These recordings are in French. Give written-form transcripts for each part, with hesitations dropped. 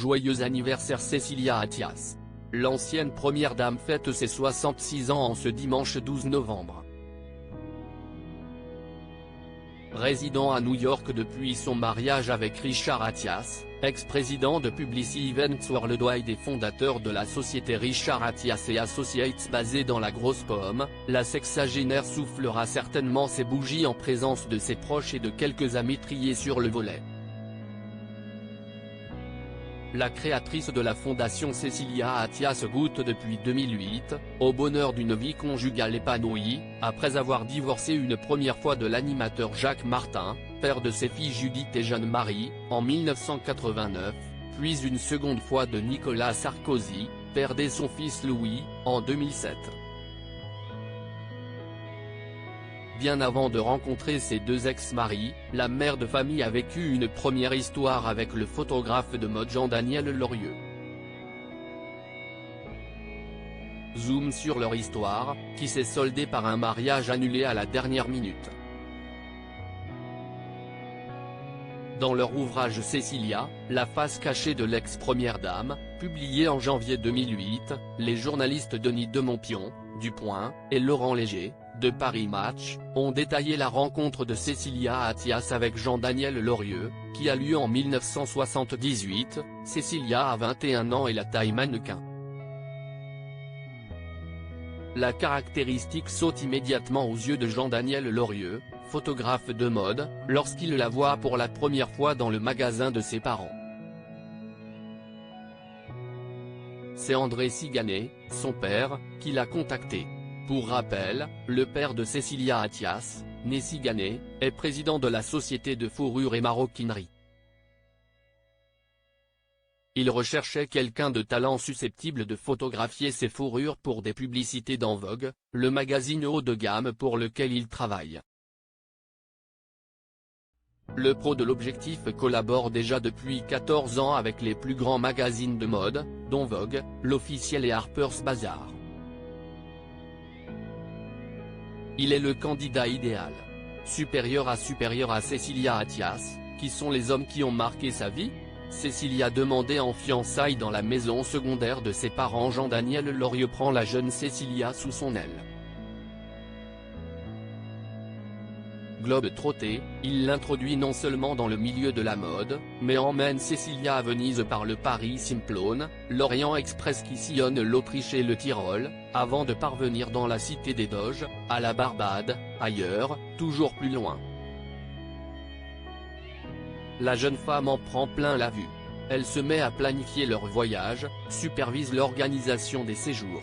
joyeux anniversaire Cécilia Attias. L'ancienne première dame fête ses 66 ans en ce dimanche 12 novembre. Résidant à New York depuis son mariage avec Richard Attias, ex-président de Publicis Events Worldwide et fondateur de la société Richard Attias & Associates basée dans la Grosse Pomme, la sexagénaire soufflera certainement ses bougies en présence de ses proches et de quelques amis triés sur le volet. La créatrice de la fondation Cécilia Attias goûte depuis 2008, au bonheur d'une vie conjugale épanouie, après avoir divorcé une première fois de l'animateur Jacques Martin, père de ses filles Judith et Jeanne-Marie, en 1989, puis une seconde fois de Nicolas Sarkozy, père de son fils Louis, en 2007. Bien avant de rencontrer ses deux ex-maris, la mère de famille a vécu une première histoire avec le photographe de mode Jean-Daniel Lorieux. Zoom sur leur histoire, qui s'est soldée par un mariage annulé à la dernière minute. Dans leur ouvrage Cécilia, la face cachée de l'ex-première dame, publié en janvier 2008, les journalistes Denis Demontpion, du Point, et Laurent Léger, de Paris Match, ont détaillé la rencontre de Cécilia Attias avec Jean-Daniel Lorieux, qui a lieu en 1978, Cécilia a 21 ans et la taille mannequin. La caractéristique saute immédiatement aux yeux de Jean-Daniel Lorieux, photographe de mode, lorsqu'il la voit pour la première fois dans le magasin de ses parents. C'est André Siganet, son père, qui l'a contacté. Pour rappel, le père de Cécilia Attias, né Siganet, est président de la société de fourrure et maroquinerie. Il recherchait quelqu'un de talent susceptible de photographier ses fourrures pour des publicités dans Vogue, le magazine haut de gamme pour lequel il travaille. Le pro de l'objectif collabore déjà depuis 14 ans avec les plus grands magazines de mode, dont Vogue, l'Officiel et Harper's Bazaar. Il est le candidat idéal. Supérieur à Cécilia Attias, qui sont les hommes qui ont marqué sa vie ? Cécilia demandée en fiançailles dans la maison secondaire de ses parents. Jean-Daniel Lorieux prend la jeune Cécilia sous son aile. Globe-trotter, il l'introduit non seulement dans le milieu de la mode, mais emmène Cécilia à Venise par le Paris Simplon, l'Orient Express qui sillonne l'Autriche et le Tyrol, avant de parvenir dans la Cité des Doges, à la Barbade, ailleurs, toujours plus loin. La jeune femme en prend plein la vue. Elle se met à planifier leur voyage, supervise l'organisation des séjours.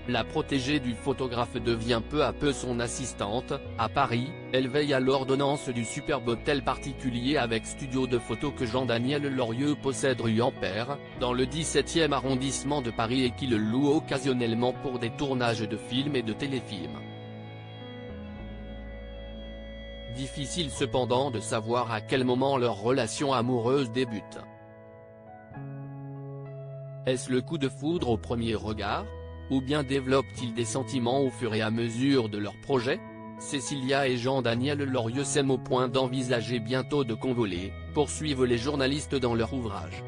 La protégée du photographe devient peu à peu son assistante. À Paris, elle veille à l'ordonnance du superbe hôtel particulier avec studio de photo que Jean-Daniel Lorieux possède rue Ampère, dans le 17e arrondissement de Paris et qui le loue occasionnellement pour des tournages de films et de téléfilms. Difficile cependant de savoir à quel moment leur relation amoureuse débute. Est-ce le coup de foudre au premier regard ? Ou bien développent-ils des sentiments au fur et à mesure de leur projet ? Cécilia et Jean-Daniel Lorieux s'aiment au point d'envisager bientôt de convoler, poursuivent les journalistes dans leur ouvrage.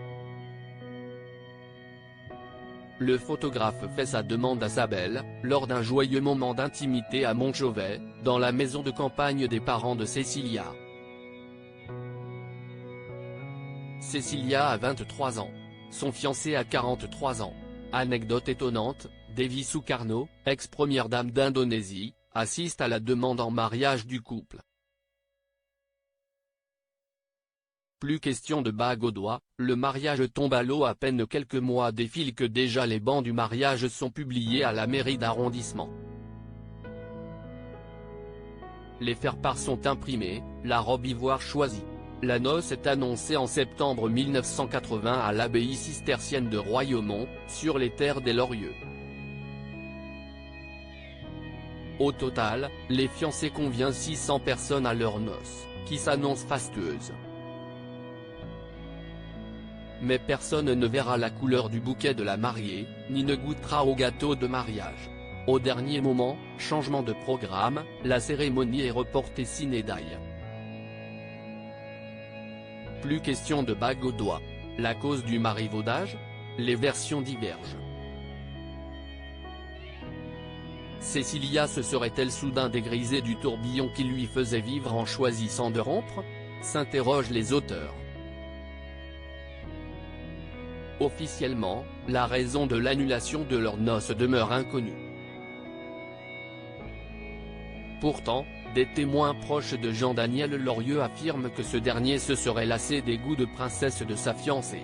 Le photographe fait sa demande à sa belle, lors d'un joyeux moment d'intimité à Montchauvet, dans la maison de campagne des parents de Cécilia. Cécilia a 23 ans. Son fiancé a 43 ans. Anecdote étonnante, Devi Sukarno, ex-première dame d'Indonésie, assiste à la demande en mariage du couple. Plus question de bague au doigt, le mariage tombe à l'eau à peine quelques mois défilent que déjà les bans du mariage sont publiés à la mairie d'arrondissement. Les faire-part sont imprimés, la robe ivoire choisie. La noce est annoncée en septembre 1980 à l'abbaye cistercienne de Royaumont, sur les terres des Lorieux. Au total, les fiancés conviennent 600 personnes à leurs noces, qui s'annoncent fastueuses. Mais personne ne verra la couleur du bouquet de la mariée, ni ne goûtera au gâteau de mariage. Au dernier moment, changement de programme, la cérémonie est reportée sine die. plus question de bague au doigt. La cause du marivaudage? Les versions divergent. Cécilia se serait-elle soudain dégrisée du tourbillon qui lui faisait vivre en choisissant de rompre? S'interrogent les auteurs. Officiellement, la raison de l'annulation de leurs noces demeure inconnue. Pourtant, des témoins proches de Jean-Daniel Lorieux affirment que ce dernier se serait lassé des goûts de princesse de sa fiancée.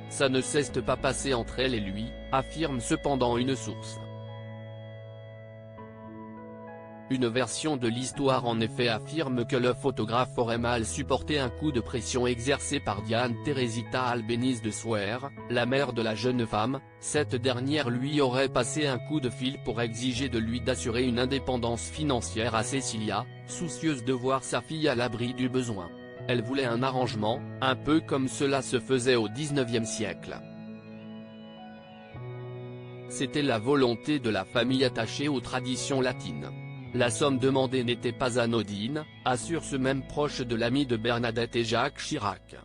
Ça ne s'est pas passé entre elle et lui, affirme cependant une source. Une version de l'histoire en effet affirme que le photographe aurait mal supporté un coup de pression exercé par Diane Teresita Albéniz de Souer, la mère de la jeune femme. Cette dernière lui aurait passé un coup de fil pour exiger de lui d'assurer une indépendance financière à Cécilia, soucieuse de voir sa fille à l'abri du besoin. Elle voulait un arrangement, un peu comme cela se faisait au XIXe siècle. C'était la volonté de la famille attachée aux traditions latines. La somme demandée n'était pas anodine, assure ce même proche de l'ami de Bernadette et Jacques Chirac.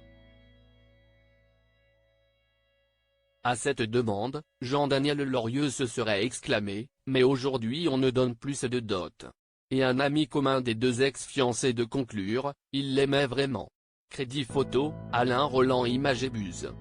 À cette demande, Jean-Daniel Lorieux se serait exclamé « Mais aujourd'hui on ne donne plus de dot ». Et un ami commun des deux ex-fiancés de conclure « Il l'aimait vraiment ». Crédit photo, Alain Roland Images et Buzz.